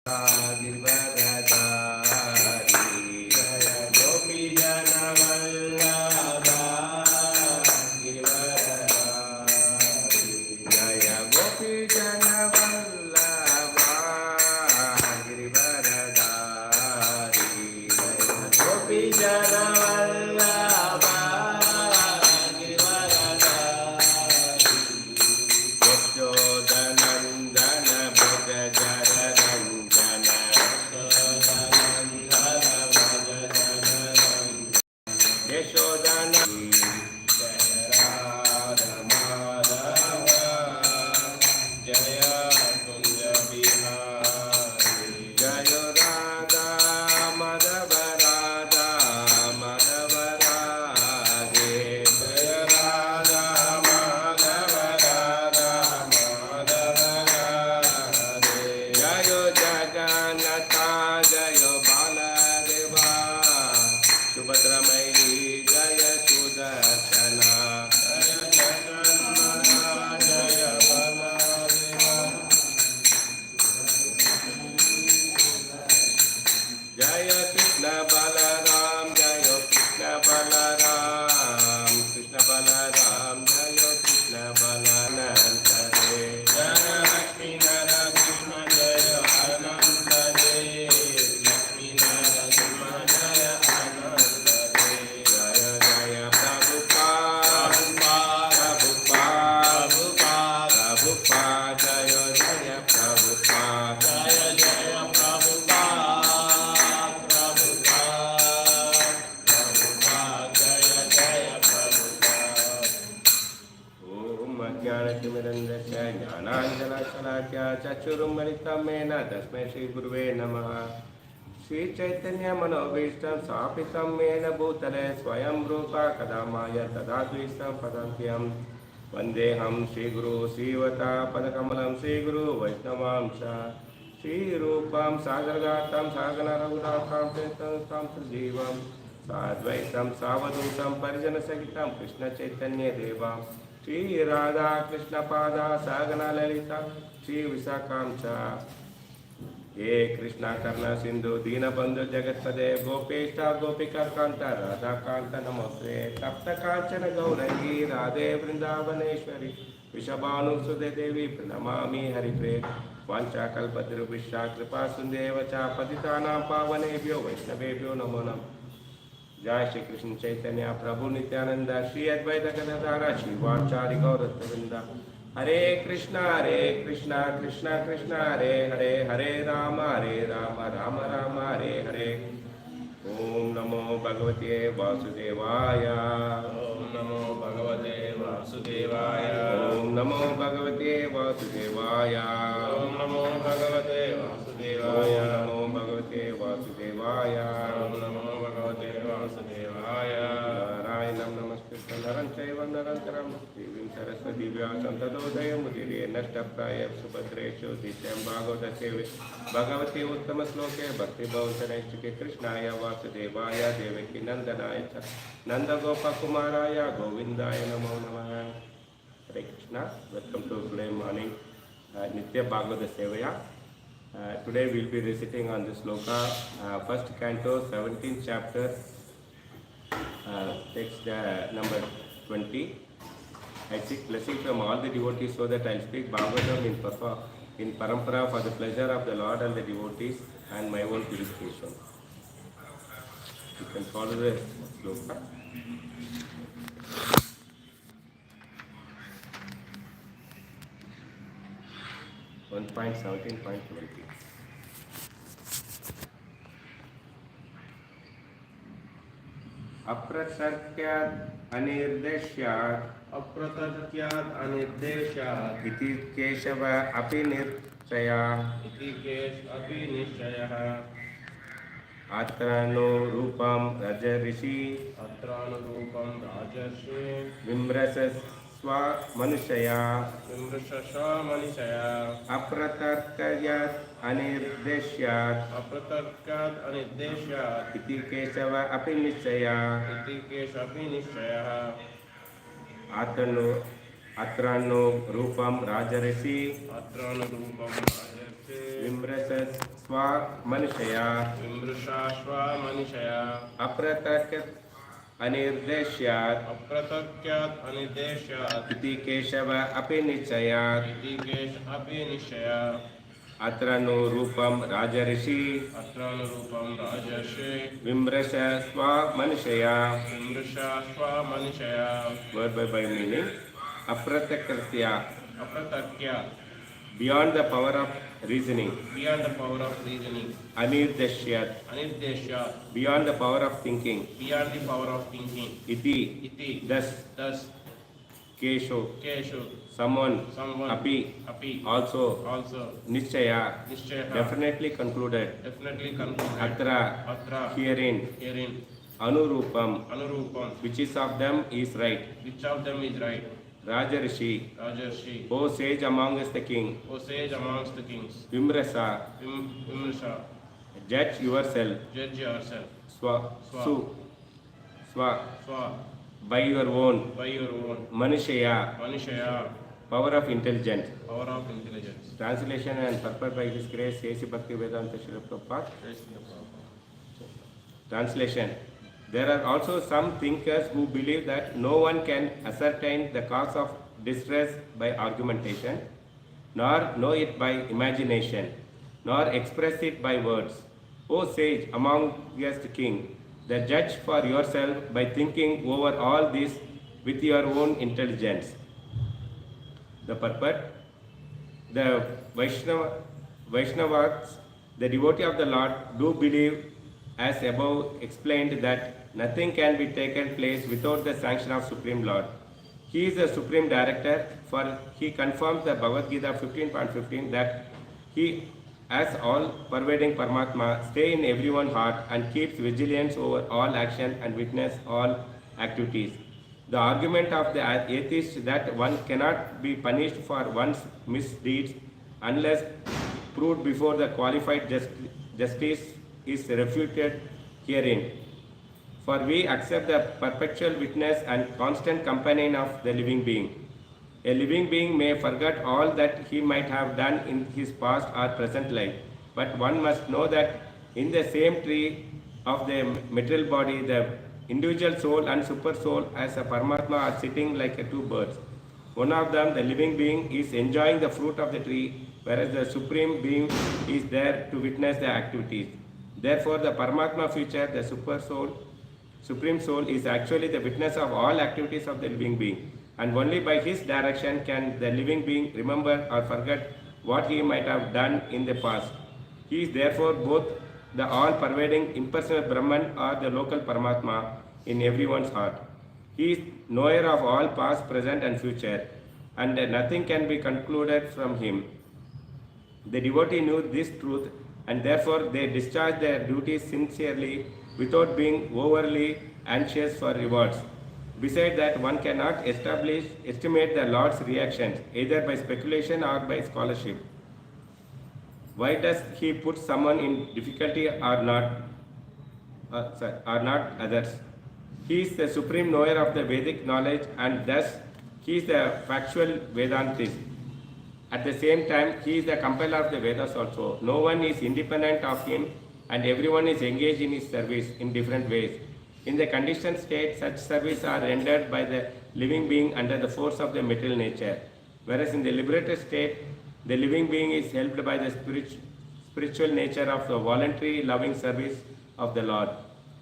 गिरिवरधारी जय गोपी जन वल्लभा गिरिवरधारी जय गोपी जन वल्लभा गिरिवरधारी जय गोपी जन वल्लभा गिरिवरधारी यशोदनंदन भज जर यशोदना जय राधा माधव जय कुंज बिहारी जय राधा माधव राधा माधव राधे जय राधा माधव राधा माधव राधे जय जगन्नाथ जय बालदेवा सुभद्रमयी जय सुदर्शना जय जगन्नाथ जय बलदेवा जय कृष्ण बलराम जय कृष्ण बलराम कृष्ण बलराम जय कृष्ण बलानंद देव जय लक्ष्मी नरसिंह जय अनंत देव लक्ष्मी नरसिंह जय अनंत देव जय जय प्रभुपाद प्रभुपाद प्रभुपाद जय जय प्रभुपाद जय जय प्रभुपाद प्रभुपाद प्रभुपाद जय जय प्रभुपाद ओम अज्ञानतिमिरन्धस्य ज्ञानाञ्जनशलाकया चक्षुरुन्मिलितं येन तस्मै श्रीगुरुवे नमः श्रीचैतन्य मनोभीष्टं स्थापितं येन भूतले स्वयं रूपा कदा माय तदा द्विष्टं पदन्त्यं वन्देऽहं श्रीगुरु श्रीवतापदकमलं श्रीगुरु वैष्णवांश श्रीरूपं सागरगातं सागररघुनाथां तीर्थं सजीवं साद्वैतं सावधूतं परिजनसहितं कृष्णचैतन्यदेवां श्रीराधा कृष्णपादा सागना ललिता श्रीविशाखां च हे कृष्णा कर्ण सिंधु दीनबंधु जगत्पदे गोपेष्ठा गोपिकांत राधाकांत नमोस्ते तप्त कांचन गौरंगी राधे वृंदावनेश्वरी वृषभानुसुते देवी प्रणमामि हरिप्रे वाञ्छाकल्पतरुभ्यश्च कृपा सिन्धुभ्यः च पतितानां पावनेभ्यो वैष्णवेभ्यो नमो नमः जय श्री कृष्ण चैतन्य प्रभु नित्यानंद श्री अद्वैत गदाधर श्रीवाचार्य गौरवृंद हरे कृष्णा कृष्णा कृष्ण हरे हरे हरे राम राम राम हरे हरे ओम नमो भगवते वासुदेवाय ओम नमो भगवते वासुदेवाय ओम नमो भगवते वासुदेवाय ओम नमो भगवते वासुदेवाय ओम नमो भगवते वासुदेवाय ओम नमो भगवते वासुदेवाय नारायणं नमस्कृत्य नरं चैव नरोत्तमं देवीं सरस्वतीं व्यासं ततो जयमुदीरये नष्टप्रायः सुभद्रेषु दित्यं भागवतस्य भगवते उत्तमश्लोके भक्तिभावचनैष्टिके कृष्णाय वासुदेवाय देवकी नंदनाय च नंदगोपकुमाराय गोविंदाय नमो नमः हरे Krishna welcome to today morning नित्य भागवत सेवया today we will be reciting on this sloka first canto 17th chapter text number 20 I seek blessing from all the devotees so that I will speak Bhagavatam in parampara for the pleasure of the Lord and the devotees and my own purification. You can follow the sloka. 1.17.20 अप्रतर्क्यात् अनिर्देश्यात् इति केशव अपि निश्चयः अत्रानो रूपं राजर्षि विमृशस्व मनुष्या अप्रतर्क्यात् अनिर्देश्यात् इति केशव अपि निश्चयः अत्रानो रूपं राजर्षि Vimrasa Swa Manishaya Vimrushashva Manishaya Apratak Anirdeshyat Apratakyat Anideshyat Iti Keshava Api Nichayat Itikesh Abhinishaya Atranu Rupam Rajarishi Atranurupam Rajarshi Vimrasa Swa Manishaya. Vimrushashva Manishaya Word by meaning. Apratakritya, Apratakya beyond the power of reasoning. beyond the power of reasoning. Anirdeshyat, Anideshyat beyond the power of thinking. beyond the power of thinking. Iti, Iti thus, Kesho, Keshu someone, someone Api, also Nischaya, Nishchaya definitely concluded. definitely concluded. Atra, herein, Anurupam, which is of them is right. Which of them is right? Rajarshi, Rajarshi, O sage amongst the king. O sage amongst the kings. Vimrasa, Vimrsha, judge yourself. judge yourself. Swa, Swa, by your own. Manishaya, power of intelligence. power of intelligence. Translation and purport by His Grace, A.C. Bhakti Vedanta Srila Prabhupada. Translation. There are also some thinkers who believe that no one can ascertain the cause of distress by argumentation, nor know it by imagination, nor express it by words. O sage amongst king, the judge for yourself by thinking over all this with your own intelligence. The purport. The Vaishnavas, the devotee of the Lord, do believe as above explained that nothing can be taken place without the sanction of Supreme Lord. He is the Supreme Director, for he confirms the Bhagavad Gita 15.15 that he, as all pervading Paramatma, stay in everyone's heart and keeps vigilance over all action and witness all activities. The argument of the atheist that one cannot be punished for one's misdeeds unless proved before the qualified justice is refuted herein. For we accept the perpetual witness and constant companion of the living being. A living being may forget all that he might have done in his past or present life, but one must know that in the same tree of the material body, the individual soul and super soul as a Paramatma are sitting like two birds. One of them, the living being, is enjoying the fruit of the tree, whereas the Supreme Being is there to witness the activities. Therefore, the Paramatma feature, the Supreme Soul, is actually the witness of all activities of the living being. And only by his direction can the living being remember or forget what he might have done in the past. He is therefore both the all-pervading impersonal Brahman or the local Paramatma in everyone's heart. He is knower of all past, present and future, and nothing can be concluded from him. The devotee knew this truth, and therefore they discharge their duties sincerely without being overly anxious for rewards. Besides that, one cannot estimate the Lord's reactions either by speculation or by scholarship. Why does he put someone in difficulty or not others? He is the supreme knower of the Vedic knowledge, and thus he is the factual Vedantist. At the same time, he is the compiler of the Vedas also. No one is independent of him, and everyone is engaged in his service in different ways. In the conditioned state, such service are rendered by the living being under the force of the material nature. Whereas in the liberated state, the living being is helped by the spiritual nature of the voluntary loving service of the Lord.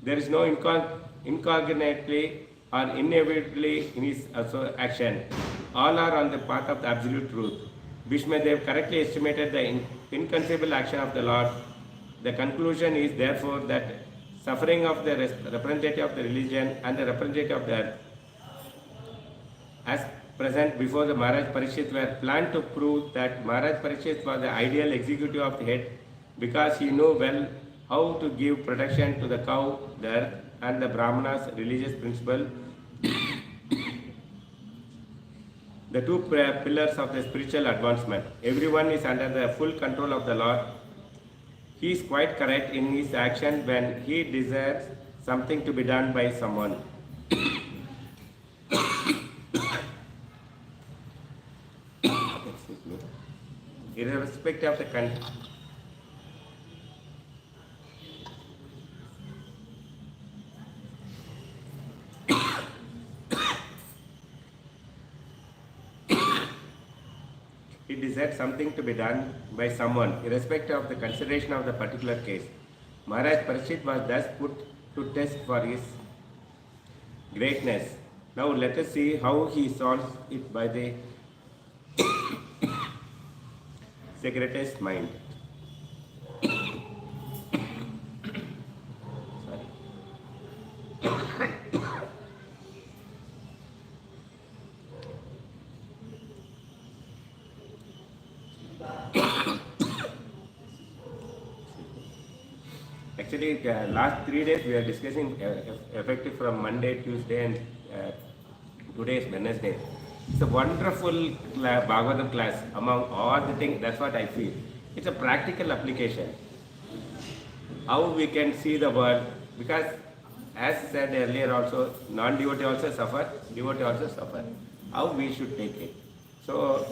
There is no incognitely or inevitably in his action. All are on the path of the absolute truth. Bhishmadev correctly estimated the inconceivable action of the Lord. The conclusion is therefore that suffering of the representative of the religion and the representative of the earth, as present before the Maharaj Parikshit, were planned to prove that Maharaj Parikshit was the ideal executive of the head because he knew well how to give protection to the cow, the earth, and the Brahmanas' religious principle, the two pillars of the spiritual advancement. Everyone is under the full control of the Lord. He is quite correct in his action when he desires something to be done by someone. irrespective of the he desired something to be done by someone, irrespective of the consideration of the particular case. Maharaj Parikshit was thus put to test for his greatness. Now let us see how he solves it by the secretary's mind. Actually, last 3 days we are discussing effective from Monday, Tuesday, and today is Wednesday. It's a wonderful Bhagavatam class among all the things. That's what I feel. It's a practical application. How we can see the world, because as said earlier also, non-devotee also suffer, devotee also suffer. How we should take it. So,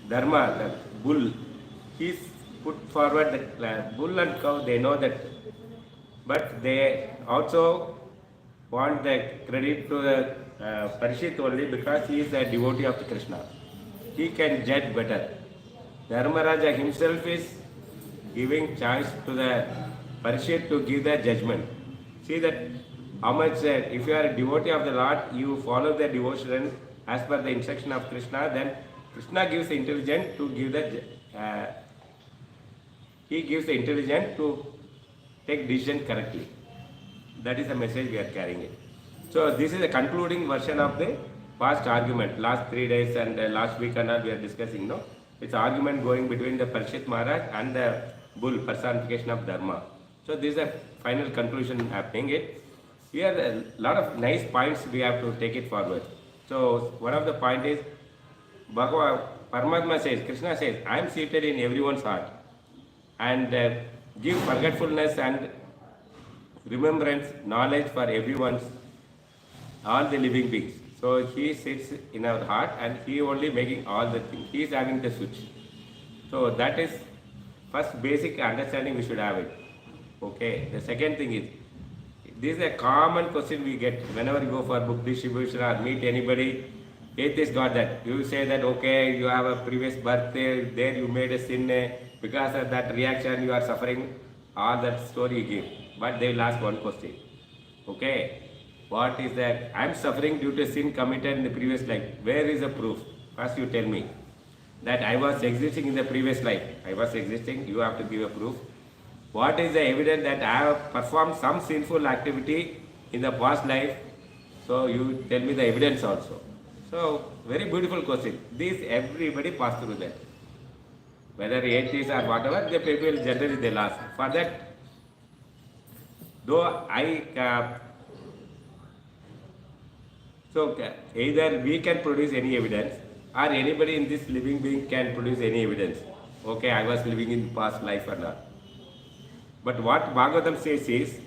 Dharma, the bull, he's put forward the bull and cow, they know that, but they also want the credit to the Parikshit only because he is a devotee of Krishna. He can judge better. Dharmaraja himself is giving chance to the Parikshit to give the judgment. See that how much, if you are a devotee of the Lord, you follow the devotion as per the instruction of Krishna, then Krishna gives the intelligence to give the he gives the intelligence to take decision correctly. That is the message we are carrying it. So this is a concluding version of the past argument. Last 3 days and last week and all we are discussing. No, it's argument going between the Parikshit Maharaj and the bull, personification of Dharma. So this is a final conclusion happening. Here a lot of nice points we have to take it forward. So one of the point is Paramatma says, Krishna says, I am seated in everyone's heart and give forgetfulness and remembrance, knowledge for everyone's, all the living beings. So he sits in our heart and he only making all the things. He is having the switch. So that is first basic understanding we should have it. Okay. The second thing is, this is a common question we get whenever you go for book distribution or meet anybody. Atheist got that. You say that, okay, you have a previous birth there you made a sin, because of that reaction you are suffering, all that story you give. But they will ask one question. Okay, what is that? I am suffering due to sin committed in the previous life. Where is the proof? First you tell me that I was existing in the previous life. I was existing, you have to give a proof. What is the evidence that I have performed some sinful activity in the past life? So you tell me the evidence also. So, very beautiful question. This everybody pass through that. Whether atheists or whatever, the people generally they ask. For that, though either we can produce any evidence or anybody in this living being can produce any evidence. Okay, I was living in past life or not. But what Bhagavatam says is,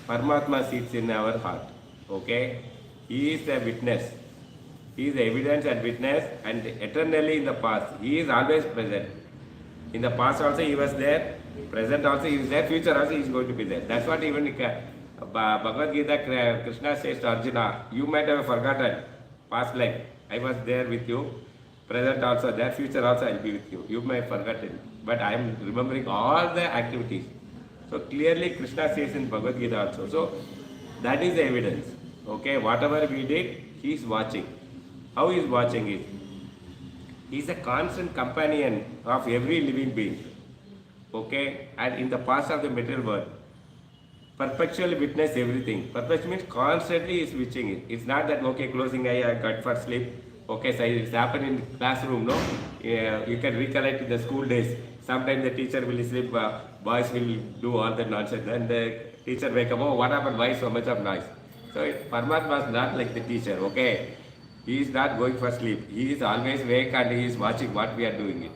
Paramatma sits in our heart. Okay, he is the witness. He is the evidence and witness, and eternally in the past. He is always present. In the past also he was there, present also he is there, future also he is going to be there. That's what even Bhagavad Gita, Krishna says to Arjuna, you might have forgotten past life. I was there with you, present also there, future also I will be with you. You may have forgotten, but I am remembering all the activities. So clearly Krishna says in Bhagavad Gita also. So that is the evidence. Okay, whatever we did, he is watching. How he is watching it? He is a constant companion of every living being. Okay, and in the past of the material world, perpetually witness everything. Perpetually means constantly is switching it. It's not that, okay, closing eye, I got for sleep. Okay, so it's happened in classroom, no? You can recollect in the school days. Sometimes the teacher will sleep, boys will do all the nonsense. Then the teacher wake up, oh, what happened? Why so much of noise? So Paramatma is not like the teacher, okay? He is not going for sleep. He is always awake and he is watching what we are doing it.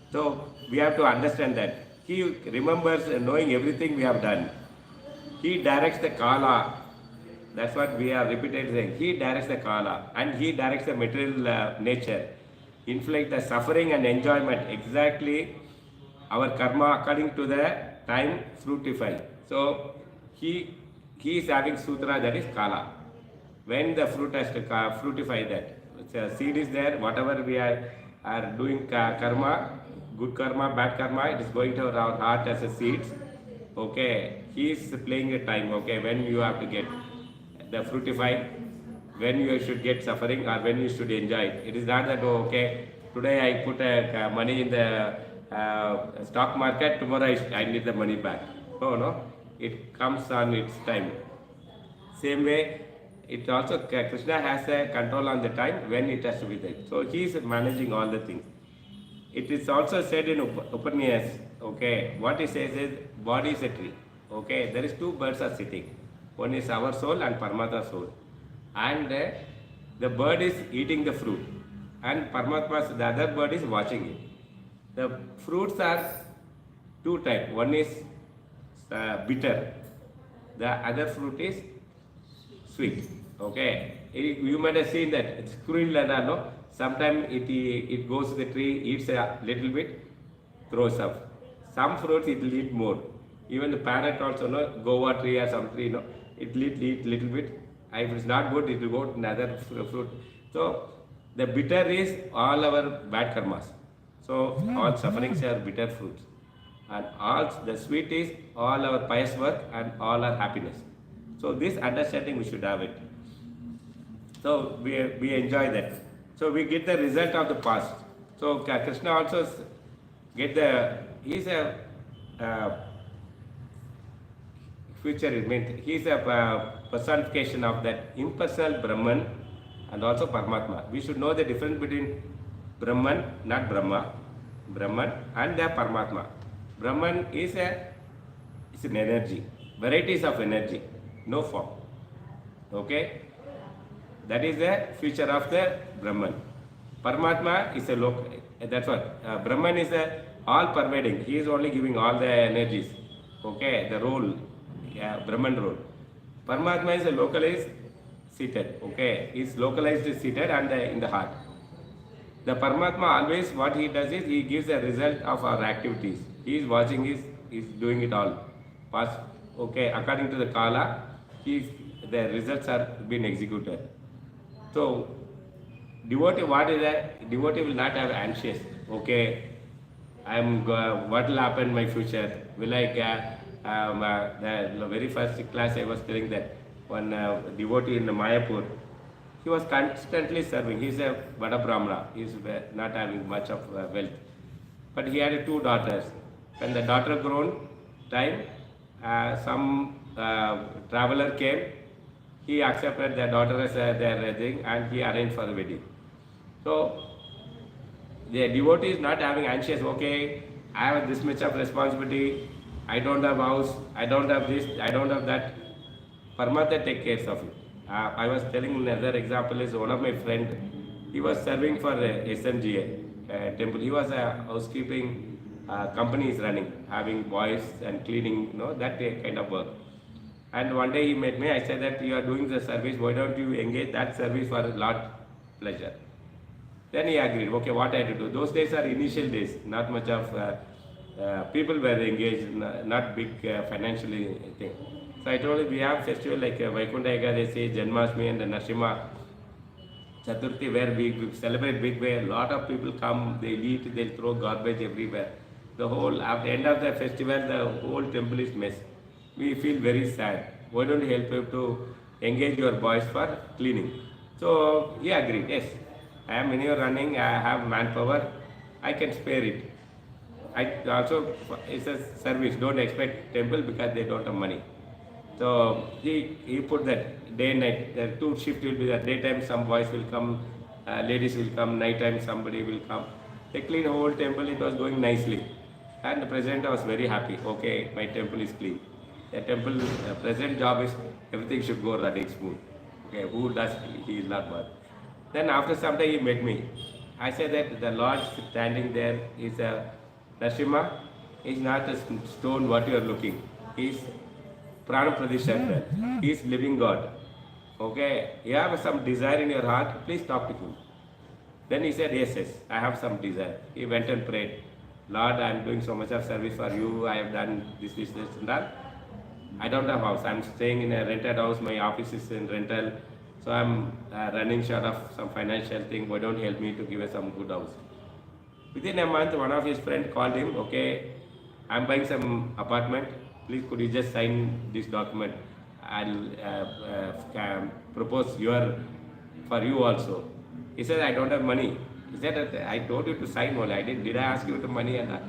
So we have to understand that. He remembers knowing everything we have done. He directs the Kala. That's what we are repeatedly saying. He directs the Kala and he directs the material nature. inflict the suffering and enjoyment. Exactly our karma according to the time fructify. So he is having sutra, that is kala. When the fruit has to fructify, that the seed is there, whatever we are doing karma, good karma, bad karma, it is going to our heart as a seeds. Okay, he is playing a time. Okay, when you have to get the fructify, when you should get suffering or when you should enjoy it. It is not that, oh, okay, today I put money in the stock market, tomorrow I need the money back. No, it comes on its time. Same way, it also Krishna has a control on the time when it has to be there. So he is managing all the things. It is also said in Upanishad, okay, what he says is body is a tree. Okay, there is two birds are sitting. One is our soul and Paramatma soul. And the bird is eating the fruit. And Paramatma, the other bird is watching it. The fruits are two types. One is bitter. The other fruit is sweet. Okay. You might have seen that it's squirrel and no. Sometimes it goes to the tree, eats a little bit, throws up. Some fruits it will eat more. Even the parrot also, no, guava tree or some tree, no, it will eat little bit. If it's not good, it will go to another fruit. So the bitter is all our bad karmas. So all sufferings are bitter fruits. And all the sweet is all our pious work and all our happiness. So this understanding we should have it. So we enjoy that. So we get the result of the past. So Krishna also get he's a future, it means he is a personification of that impersonal Brahman and also Paramatma. We should know the difference between Brahman, not Brahma, Brahman and the Paramatma. Brahman is an energy, varieties of energy, no form. Okay? That is the future of the Brahman. Paramatma is a local, that's what. Brahman is all pervading. He is only giving all the energies. Okay, the role, Brahman role. Paramatma is a localized seated. Okay, is localized seated and in the heart. The Paramatma always what he does is he gives a result of our activities. He is watching, is doing it all. Past, okay, according to the Kala, the results are being executed. So, devotee, what is that? Devotee will not have anxious. Okay, what will happen in my future? Will I the very first class I was telling that one devotee in Mayapur, he was constantly serving. He is a Bada Brahmana. He is not having much of wealth. But he had two daughters. When the daughter grown time, some traveler came. He accepted their daughter as their thing and he arranged for the wedding. So the devotee is not having anxious, okay, I have this much of responsibility, I don't have house, I don't have this, I don't have that. Paramatma take care of it. I was telling another example is one of my friend, he was serving for SMGA temple. He was a housekeeping company is running, having boys and cleaning, that kind of work. And one day he met me, I said that you are doing the service, why don't you engage that service for a lot pleasure. Then he agreed, okay, what I had to do. Those days are initial days, not much of people were engaged, not big financially thing. So I told him we have festival like Vaikuntha Ekadasi, Janmashtami and the Narasimha Chaturthi where we celebrate big way. A lot of people come, they eat, they throw garbage everywhere. At the end of the festival, the whole temple is mess. We feel very sad. Why don't you help him to engage your boys for cleaning? So he agreed, yes. I am when you are running, I have manpower, I can spare it. It's a service, don't expect temple because they don't have money. So he put that day and night, the two shifts will be there. Daytime some boys will come, ladies will come, nighttime somebody will come. They clean the whole temple, it was going nicely. And the president was very happy, okay, my temple is clean. The temple president job is everything should go running smooth. Okay, who does, he is not one. Then after some time he met me. I said that the Lord standing there is a Narasimha, is not a stone what you are looking. He is Prana Pradishankar. He is living God. Okay, you have some desire in your heart, please talk to him. Then he said, yes, I have some desire. He went and prayed. Lord, I am doing so much of service for you. I have done this, and that. I don't have house. I'm staying in a rented house. My office is in rental. So I'm running short of some financial thing. Why don't you help me to give us some good house? Within a month, one of his friends called him. Okay, I'm buying some apartment. Please, could you just sign this document? I'll propose for you also. He said, I don't have money. He said, I told you to sign only. I did I ask you to money? And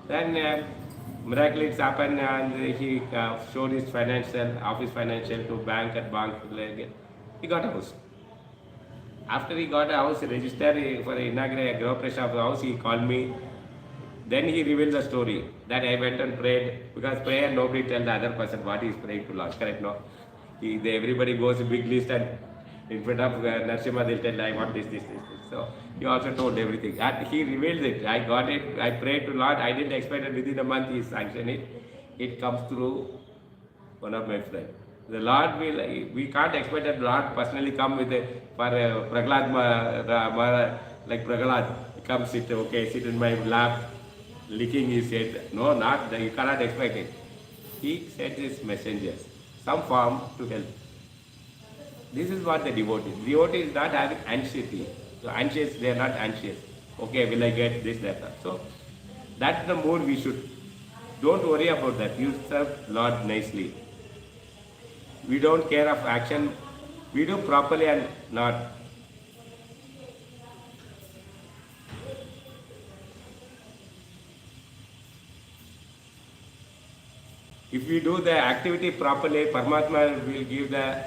then miraculously it's happened, and he showed his office financial to bank at bank. He got a house. After he got a house registered for inaugurate a Grahaprasha of the house, he called me. Then he revealed the story that I went and prayed, because prayer nobody tell the other person what he is praying to Lord. Correct? No? Everybody goes a big list, and in front of Narasimha they'll tell, I want this. So he also told everything. And he revealed it. I got it. I prayed to Lord. I didn't expect it within a month he sanctioned it. It comes through one of my friends. The Lord we can't expect that Lord personally come with Prahlad, like Prahlad. He comes, sit in my lap, licking his head. No, you cannot expect it. He sent his messengers, some form to help. This is what the devotee is. Devotee is not having anxiety. So anxious, they are not anxious. Okay, will I get this, that? So that's the mood we should. Don't worry about that. You serve Lord nicely. We don't care of action. We do properly and not. If we do the activity properly, Paramatma will give the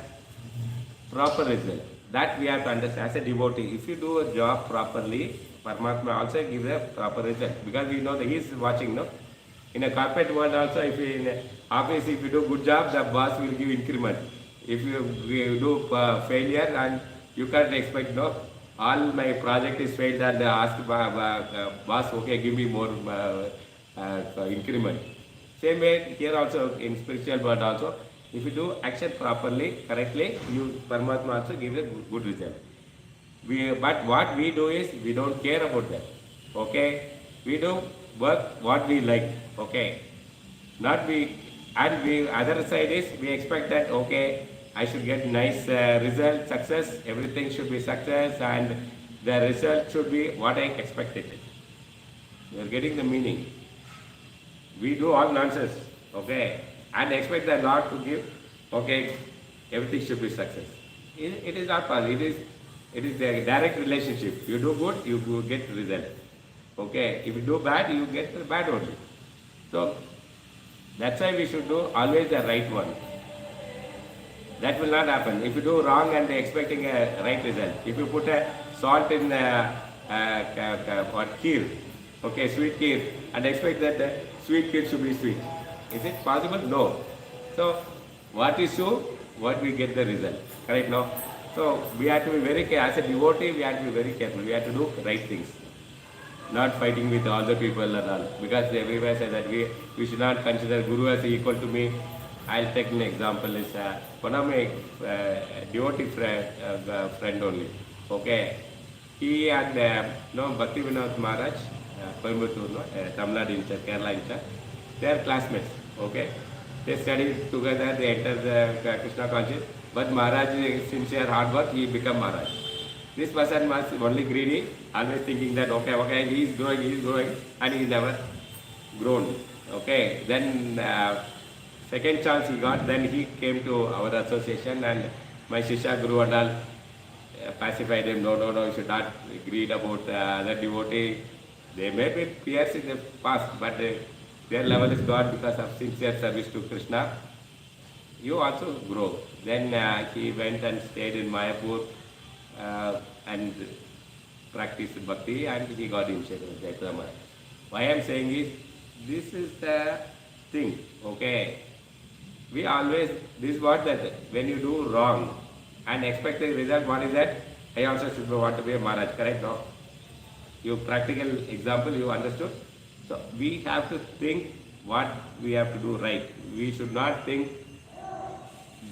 proper result. That we have to understand as a devotee. If you do a job properly, Paramatma also gives a proper result. Because we know that he is watching, no? In a corporate world also, if you in office, if you do good job, the boss will give increment. If you do failure, and you can't expect, no, all my project is failed, and ask boss, okay, give me more increment. Same way here also, in spiritual world also, if you do action properly, correctly, Paramatma also gives a good result. But what we do is, we don't care about that. Okay? We do work what we like. Okay? Other side is, we expect that, okay, I should get nice result, success, everything should be success, and the result should be what I expected. You are getting the meaning. We do all nonsense, okay, and expect the Lord to give, okay, everything should be success. It is not possible. It is a direct relationship. You do good, you get result. Okay, if you do bad, you get the bad only. So that's why we should do always the right one. That will not happen. If you do wrong and expecting a right result, if you put a salt in kheer, okay, sweet kheer, and expect that the sweet kheer should be sweet, is it possible? No. So what is so, what we get the result. Correct? No. So we have to be very careful. As a devotee, we have to be very careful. We have to do right things, not fighting with all the people and all. Because everywhere says that we should not consider Guru as equal to me. I'll take an example. Is one of my devotee friend only. Okay, he and Bhakti Vinod Maharaj, Coimbatore, Tamil Nadu, Kerala, they are classmates. Okay, they studied together. They entered the Krishna consciousness. But Maharaj, sincere hard work, he became Maharaj. This person was only greedy, always thinking that okay, he is growing, and he never grown. Okay, then second chance he got, then he came to our association, and my Shishya Guru and all pacified him. No, you should not greed about other devotee. They may be peers in the past, but their level is God because of sincere service to Krishna. You also grow. Then he went and stayed in Mayapur and practiced bhakti, and he got initiated with Jaitama. Why I am saying is, this is the thing, okay? We always, this is what that, when you do wrong and expect the result, what is that? I also should want to be a Maharaj, correct? No? You practical example, you understood? So we have to think what we have to do right. We should not think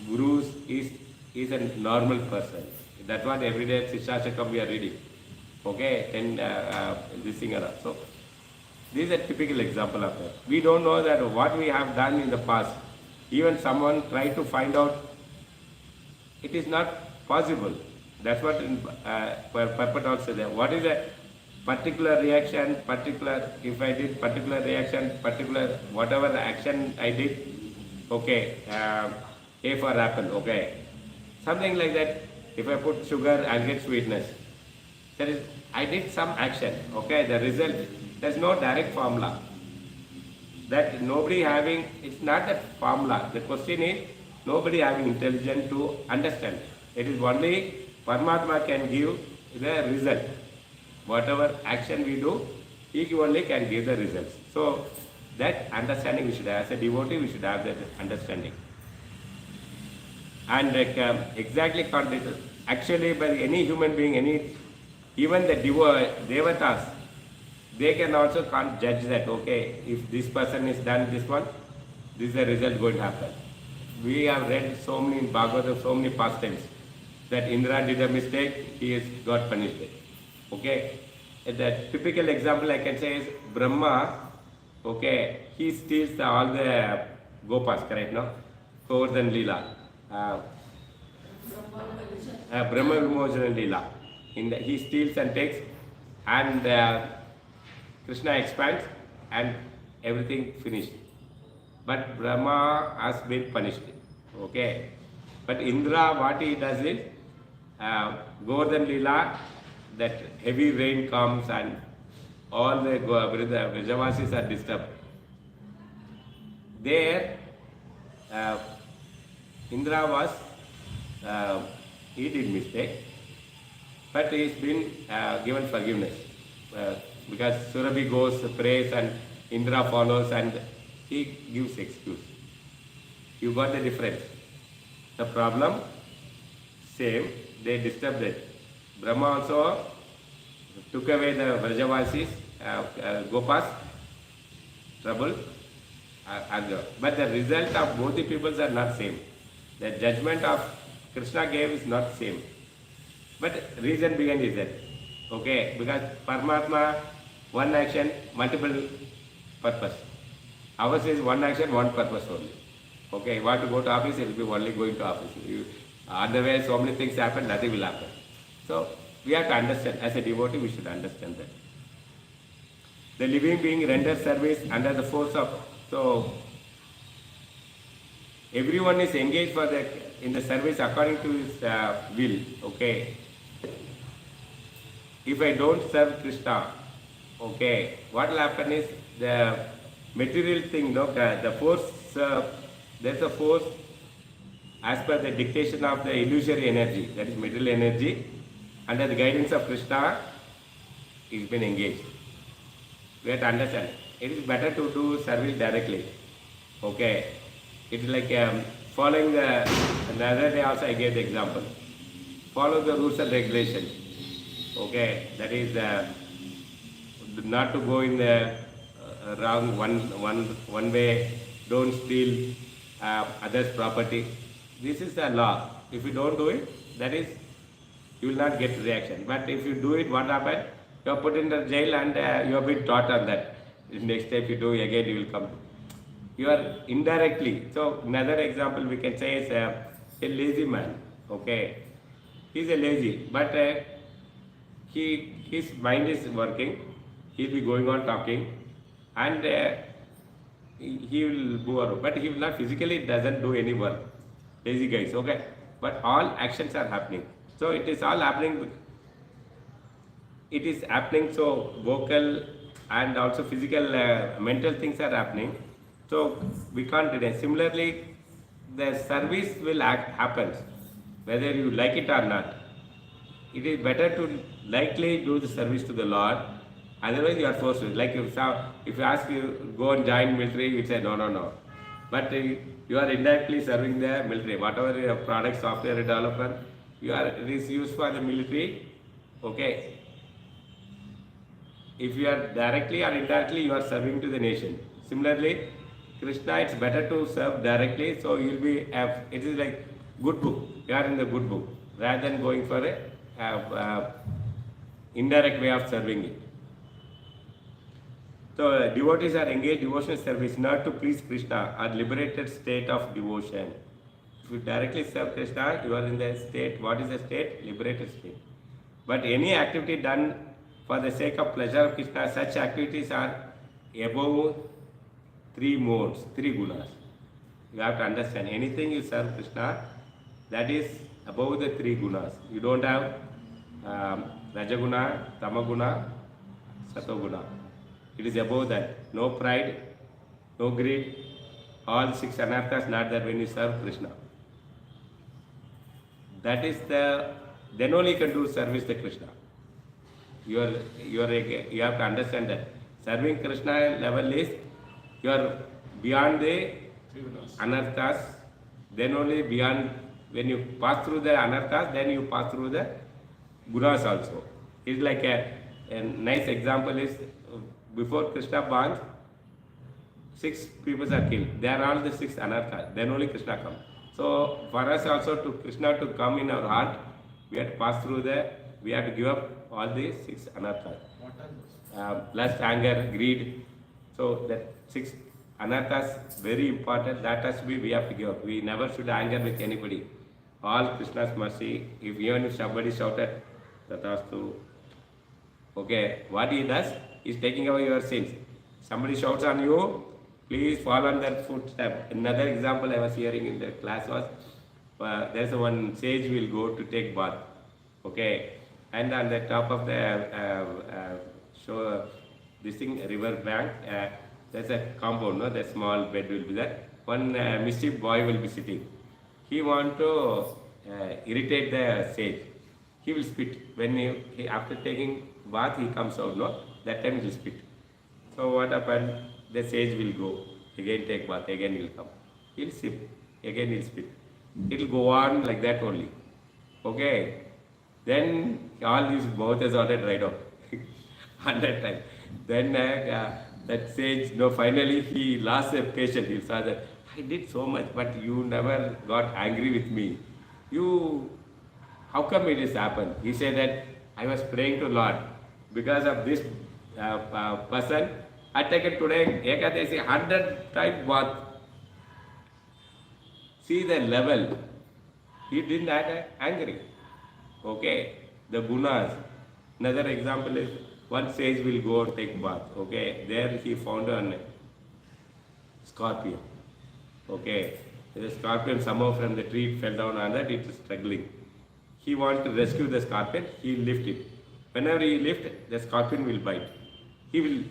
Guru is a normal person. That's what every day Shishya Shakam we are reading. Okay, then this thing around. So this is a typical example of that. We don't know that what we have done in the past. Even someone tried to find out, it is not possible. That's what in purport also there. What is a particular reaction, if I did particular reaction, particular whatever action I did, okay, A for apple, okay. Something like that, if I put sugar, I'll get sweetness. There is, I did some action, okay, the result, there's no direct formula. That nobody having, it's not a formula. The question is, nobody having intelligence to understand. It is only Paramatma can give the result. Whatever action we do, he only can give the results. So that understanding we should have. As a devotee, we should have that understanding. And exactly contrary. Actually, by any human being, even the devatas, they can also can't judge that, okay, if this person is done this one, this is the result going to happen. We have read so many in Bhagavatam, so many pastimes, that Indra did a mistake, he has got punished. Okay, the typical example I can say is Brahma, okay, he steals all the gopas, correct, no? Govardhan Leela. Brahma Vimojana Leela. He steals and takes, and Krishna expands and everything finished. But Brahma has been punished. Okay. But Indra, what he does is, Govardhan Leela, that heavy rain comes and all the Vrajavasis are disturbed. There, Indra was, he did mistake, but he's been given forgiveness. Because Surabhi goes, prays, and Indra follows, and he gives excuse. You got the difference. The problem, same, they disturbed it. Brahma also took away the Vrajavasis, Gopas, trouble, but the result of both the peoples are not same. The judgment of Krishna gave is not same. But reason behind is that, okay, because Paramatma, one action, multiple purpose. Ours is one action, one purpose only. Okay, you want to go to office, it will be only going to office. Otherwise, so many things happen, nothing will happen. So, we have to understand, as a devotee, we should understand that. The living being renders service under the force of, so, everyone is engaged in the service according to his will, okay. If I don't serve Krishna, okay, what will happen is the material thing, the force, there's a force as per the dictation of the illusory energy, that is material energy, under the guidance of Krishna, he's been engaged. We have to understand. It is better to do service directly. Okay. It's like following the other day also I gave the example. Follow the rules and regulations. Okay, that is not to go in the wrong one way. Don't steal others' property. This is the law. If you don't do it, that is, you will not get reaction. But if you do it, what happens? You are put in the jail and you have been taught on that. Next time you do again, you will come. You are indirectly. So another example we can say is a lazy man. Okay, he is a lazy, but his mind is working. He will be going on talking, and he will bore, but he will not physically doesn't do any work. Lazy guys. Okay, but all actions are happening. So it is all happening. It is happening. So vocal and also physical, mental things are happening. So we can't deny. Similarly, the service will happen, whether you like it or not. It is better to likely do the service to the Lord. Otherwise, you are forced to. Like if you ask you go and join military, you say no. But you are indirectly serving the military. Whatever your product, software development, it is used for the military. Okay. If you are directly or indirectly, you are serving to the nation. Similarly, Krishna, it's better to serve directly, so you'll be, it is like good book, you are in the good book, rather than going for a indirect way of serving it. So devotees are engaged devotional service not to please Krishna or liberated state of devotion. If you directly serve Krishna, you are in the state. What is the state? Liberated state. But any activity done for the sake of pleasure of Krishna, such activities are above three modes, three gunas. You have to understand. Anything you serve Krishna, that is above the three gunas. You don't have Rajaguna, Tamaguna, Satoguna. It is above that. No pride, no greed. All six anarthas not there when you serve Krishna. That is then only you can do service to Krishna. You have to understand that serving Krishna level is you are beyond the anarthas. Then only beyond, when you pass through the anarthas, then you pass through the gunas also. It's like a nice example is before Krishna born, 6 people are killed. They are all the 6 anarthas. Then only Krishna comes. So for us also to Krishna to come in our heart, we have to pass through we have to give up all the 6 anarthas. What are those? Lust, anger, greed. So that 6 anarthas very important. That has to be, we have to give up. We never should anger with anybody. All Krishna's mercy. Even if somebody shouted, Tatastu. Okay, what he does is taking away your sins. Somebody shouts on you, please fall on that footstep. Another example I was hearing in the class was, there's one sage will go to take bath. Okay, and on the top of the river bank, there's a compound, no? The small bed will be there. One mischief boy will be sitting. He want to irritate the sage. He will spit. When he after taking bath, he comes out, no? That time he will spit. So what happened? The sage will go, again take bath, again he will come. He'll sip, again he'll spit. It will go on like that only. Okay? Then all his mouth has already dried out. On that time. Then that sage, finally he lost the patience. He saw that, I did so much, but you never got angry with me. How come it has happened? He said that I was praying to Lord. Because of this person, I taken today Ekadesi 100 times bath. See the level. He didn't act angry. Okay, the gunas. Another example is one sage will go and take bath. Okay, there he found a scorpion. Okay, the scorpion somehow from the tree fell down on that, it is struggling. He wants to rescue the scorpion, he lift it. Whenever he lift, the scorpion will bite. He will,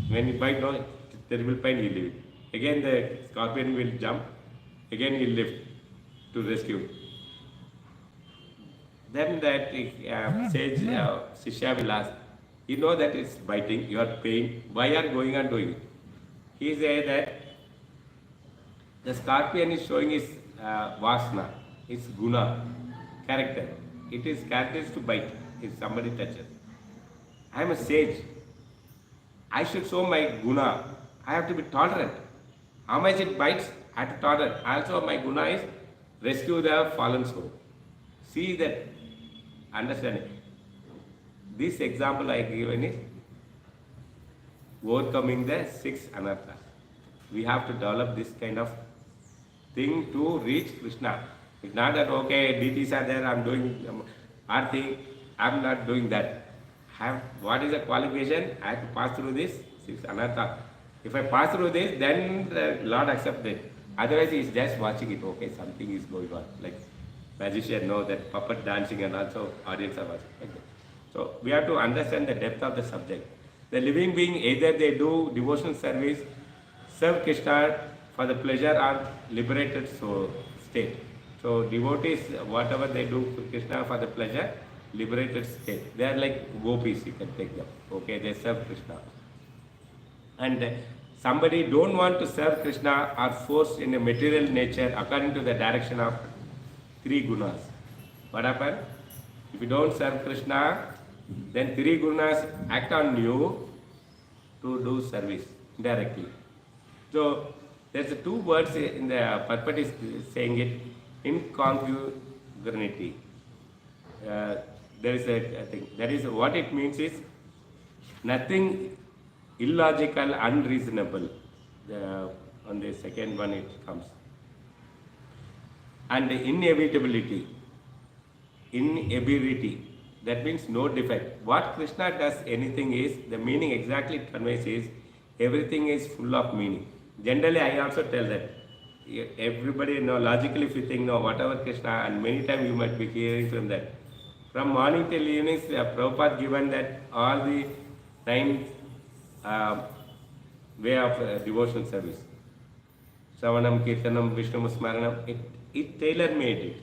when he bite, no, terrible pain, he leave it. Again the scorpion will jump, again he lift to rescue. Then that sage Shishya will ask, you know that it's biting, you are pain, why are you going on doing it? He says that the scorpion is showing his vasana, his guna, character. It is character to bite if somebody touches. I am a sage. I should show my guna. I have to be tolerant. How much it bites, I have to tolerate. Also my guna is rescue the fallen soul. See that understanding. This example I have given is overcoming the 6 anarthas. We have to develop this kind of thing to reach Krishna. It's not that, okay, deities are there, I am doing arti, I am not doing that. What is the qualification? I have to pass through this 6 anarthas. If I pass through this, then the Lord accepts it. Otherwise, he is just watching it. Okay, something is going on. Like magician know that puppet dancing and also audience are watching. Like that. So we have to understand the depth of the subject. The living being, either they do devotional service, serve Krishna for the pleasure or liberated state. So devotees, whatever they do for Krishna for the pleasure, liberated state. They are like gopis, you can take them. Okay, they serve Krishna. And somebody don't want to serve Krishna or forced in a material nature according to the direction of 3 gunas. What happens? If you don't serve Krishna, then 3 gunas act on you to do service directly. So there's 2 words in the purport is saying it, incongruity. there is a thing. That is what it means is nothing illogical, unreasonable. On the second one it comes. And inevitability. Inability. That means no defect. What Krishna does anything is, the meaning exactly it conveys is, everything is full of meaning. Generally, I also tell that. Everybody know, logically if you think, no, whatever Krishna, and many times you might be hearing from that. From morning till evening, Prabhupada given that all the 9 way of devotional service. Savanam, Kirtanam, Vishnu Smaranam, it tailor-made it.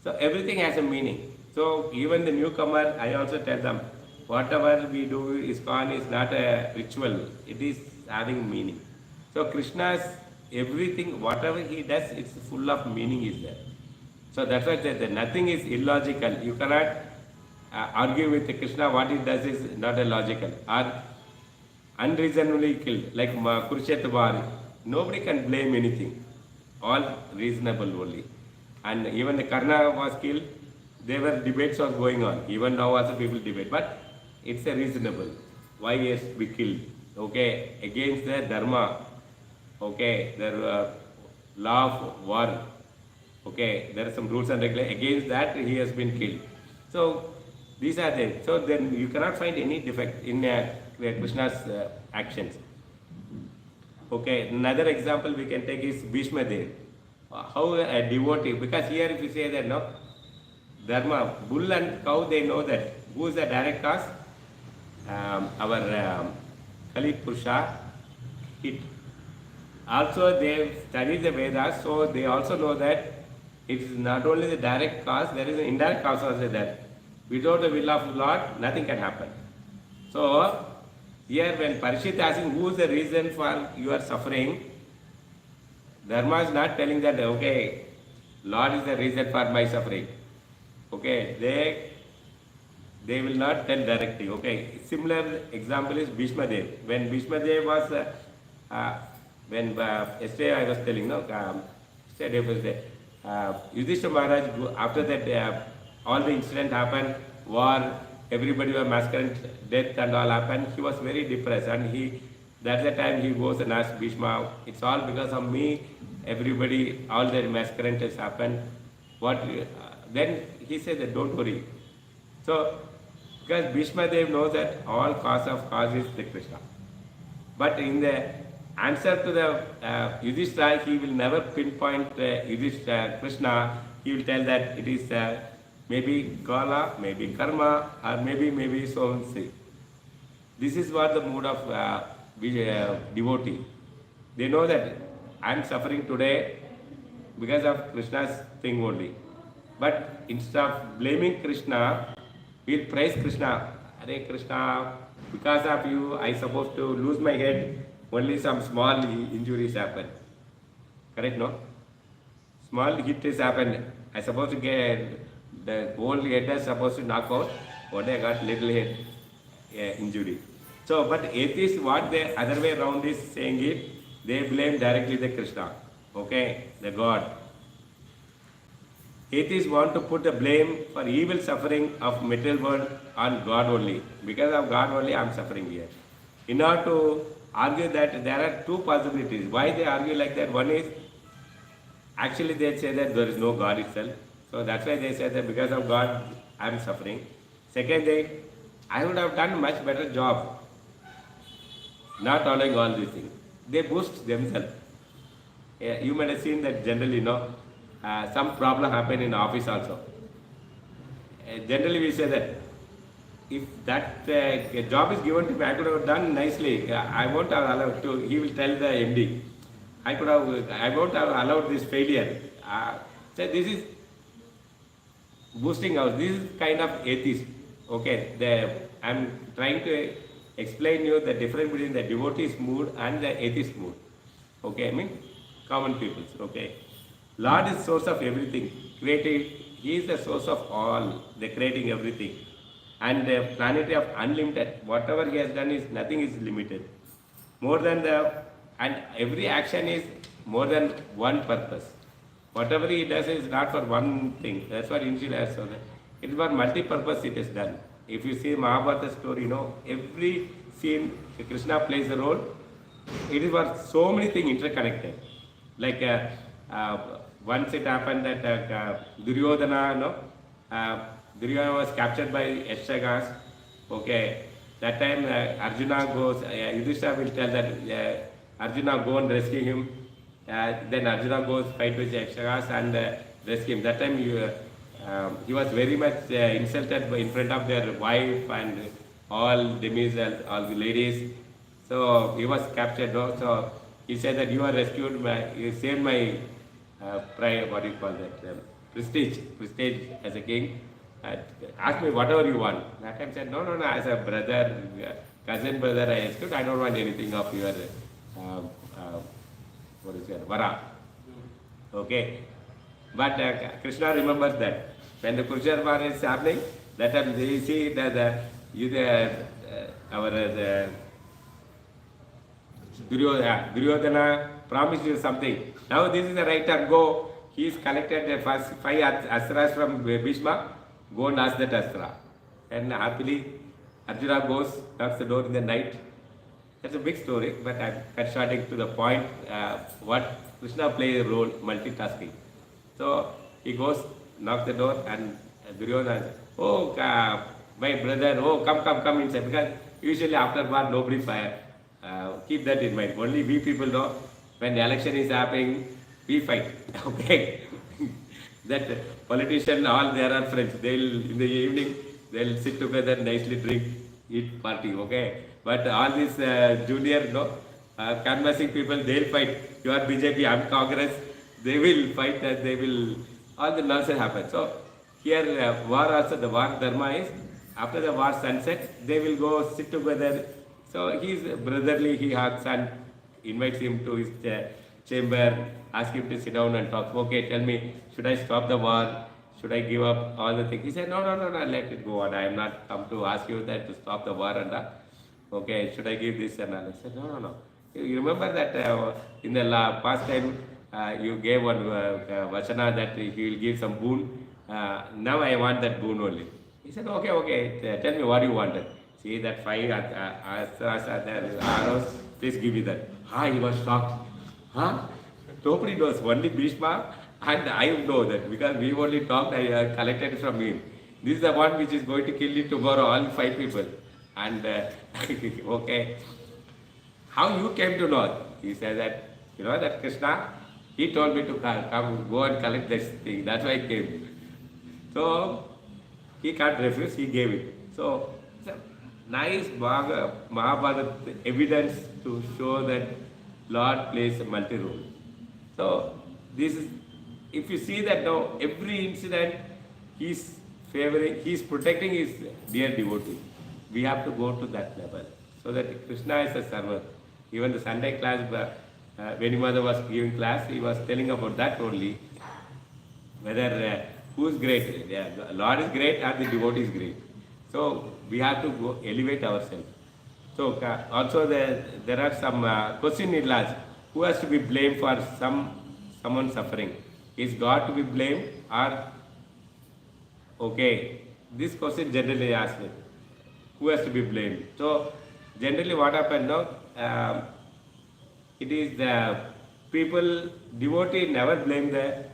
So everything has a meaning. So even the newcomer, I also tell them, whatever we do, ISKCON is not a ritual, it is having meaning. So Krishna's everything, whatever he does, it's full of meaning is there. So that's why I said that nothing is illogical. You cannot argue with Krishna, what he does is not illogical. Or unreasonably killed, like Kurukshetra War. Nobody can blame anything. All reasonable only. And even the Karna was killed, there were debates was going on. Even now also people debate. But it's a reasonable. Why he has to be killed? Okay, against the dharma. Okay, there law of war. Okay, there are some rules and regulations. Against that he has been killed. So these are them. So then you cannot find any defect in Krishna's actions. Okay, another example we can take is Bhishma Dev. How a devotee, because here if you say that no, dharma, bull and cow, they know that. Who is the direct cause? Our Kali Purusha, it. Also they study the Vedas, so they also know that it is not only the direct cause, there is an indirect cause also there. Without the will of Lord, nothing can happen. So here when Parishit asking who is the reason for your suffering, Dharma is not telling that, okay, Lord is the reason for my suffering. Okay, they will not tell directly. Okay, similar example is Bhishma Dev. When Bhishma Dev was, yesterday I was telling, no, yesterday was there. Yudhishthira Maharaj, after that all the incident happened, war, everybody was massacred, death and all happened, he was very depressed, and that's the time he goes and asks Bhishma, it's all because of me, everybody, all the massacre has happened. Then he said that don't worry. So, because Bhishma Dev knows that all cause of cause is the Krishna. But in the answer to the Yudhishthira, he will never pinpoint Krishna. He will tell that it is maybe Kala, maybe Karma, or maybe so and so. This is what the mood of devotee. They know that I am suffering today because of Krishna's thing only. But instead of blaming Krishna, we will praise Krishna. Hare Krishna, because of you, I supposed to lose my head. Only some small injuries happen. Correct, no? Small hit has happened. I supposed to get the whole head is supposed to knock out. One day I got little head injury. So, but atheists, what the other way around is saying it, they blame directly the Krishna. Okay, the God. Atheists want to put the blame for evil suffering of material world on God only. Because of God only I am suffering here. In order to argue that there are two possibilities. Why they argue like that? One is, actually they say that there is no God itself. So that's why they say that because of God I am suffering. Second, I would have done much better job not following all these things. They boost themselves. You might have seen that generally, some problem happen in office also. Generally we say that if that job is given to me, I could have done nicely. I won't have allowed to. He will tell the MD, I won't have allowed this failure. So this is boosting out. This is kind of atheist. Okay, I am trying to explain you the difference between the devotee's mood and the atheist mood. Okay, I mean common people's. Okay, Lord is source of everything. Created. He is the source of all. The creating everything. And the planetary of unlimited. Whatever he has done is nothing is limited. More than and every action is more than one purpose. Whatever he does is not for one thing. That's what initially I saw that. It is for multi-purpose it is done. If you see Mahabharata story, every scene Krishna plays a role. It is for so many things interconnected. Like uh, once it happened that Duryodhana, Duryodhana was captured by Yashagas. Okay, that time Arjuna goes, Yudhishthira will tell that Arjuna go and rescue him. Then Arjuna goes fight with Yashagas and rescue him. That time he was very much insulted in front of their wife and all demis, all the ladies. So he was captured. No? So he said that you are rescued, you saved my pride, what do you call that? Prestige as a king. Ask me whatever you want. That time said, no, as a brother, cousin brother, I asked, I don't want anything of your, vara. Okay. But Krishna remembers that. When the Kurukshetra war is happening, that time they see that our Duryodhana promised you something. Now this is the right time, go. He is collected the first 5 astras from Bhishma. Go and ask that astra. And happily, Arjuna goes, knocks the door in the night. That's a big story, but I'm cut shorting to the point. What Krishna plays a role, multitasking. So he goes, knocks the door, and Duryodhana says, oh, my brother, oh, come inside. Because usually after war, nobody fire. Keep that in mind. Only we people know when the election is happening, we fight. Okay. That politician, all they are friends. They'll in the evening they'll sit together, nicely drink, eat, party. Okay. But all these junior, canvassing people, they'll fight. You are BJP, I'm Congress. They will fight. They will. All the nonsense happen. So here, war also, the war dharma is after the war sunset, they will go sit together. So he is brotherly. He hugs and invites him to his chamber, ask him to sit down and talk. Okay, tell me, should I stop the war? Should I give up all the things? He said, no, let it go on. I am not come to ask you that to stop the war and okay, should I give this and all? I said, no. You remember that in the past time you gave one vachana that he will give some boon. Now I want that boon only. He said, okay, tell me what you wanted. See that 5 arrows, please give me that. He was shocked. Nobody knows, only Bhishma and I know that because we only talked, I collected from him. This is the one which is going to kill you tomorrow, all 5 people. And okay, how you came to know? He said that, that Krishna, he told me to come, go and collect this thing. That's why I came. So he can't refuse, he gave it. So it's a nice Mahabharata evidence to show that Lord plays a multi-role. So this is, if you see that now, every incident he's favoring, he's protecting his dear devotee. We have to go to that level. So that Krishna is a servant. Even the Sunday class, Venimada was giving class, he was telling about that only. Whether who's great, Lord is great or the devotee is great. So we have to go elevate ourselves. So also there are some questions in laws. Who has to be blamed for someone suffering? Is God to be blamed or okay? This question generally asked me. Who has to be blamed? So generally what happened now? It is the people, devotee never blame the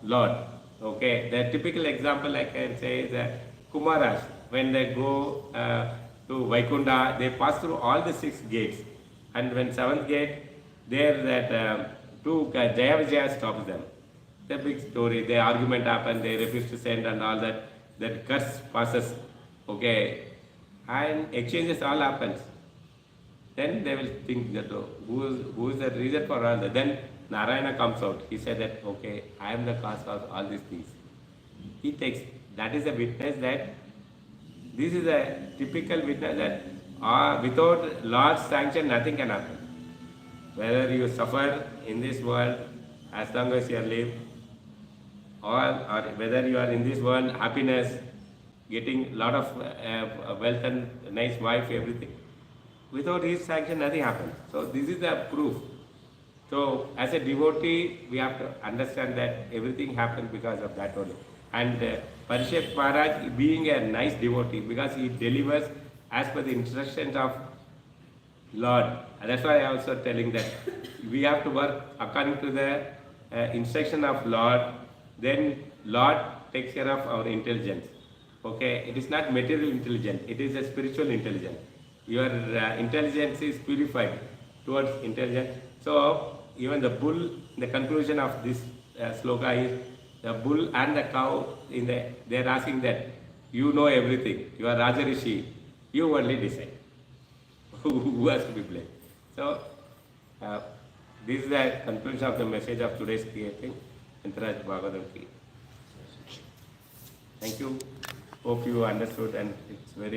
Lord. Okay, the typical example I can say is Kumaras. When they go to Vaikunta, they pass through all the 6 gates. And when 7th gate, there that Jaya Vijaya stops them. It's a big story. The argument happened, they refuse to send and all that. That curse passes. Okay. And exchanges all happens. Then they will think that who is the reason for all that. Then Narayana comes out. He said that, okay, I am the cause of all these things. He takes, that is a witness that, this is a typical witness that without Lord's sanction, nothing can happen. Whether you suffer in this world as long as you live, or whether you are in this world, happiness, getting a lot of wealth and nice wife, everything. Without his sanction, nothing happens. So this is the proof. So as a devotee, we have to understand that everything happens because of that only. And Parishad Maharaj being a nice devotee because he delivers as per the instructions of Lord. And that's why I also telling that we have to work according to the instruction of Lord. Then Lord takes care of our intelligence. Okay, it is not material intelligence, it is a spiritual intelligence. Your intelligence is purified towards intelligence. So even the bull, the conclusion of this sloka is the bull and the cow. They are asking that you know everything. You are Raja Rishi. You only decide who has to be blamed. So this is the conclusion of the message of today's thing. Entrance Bhagavatam ki. Thank you. Hope you understood, and it's very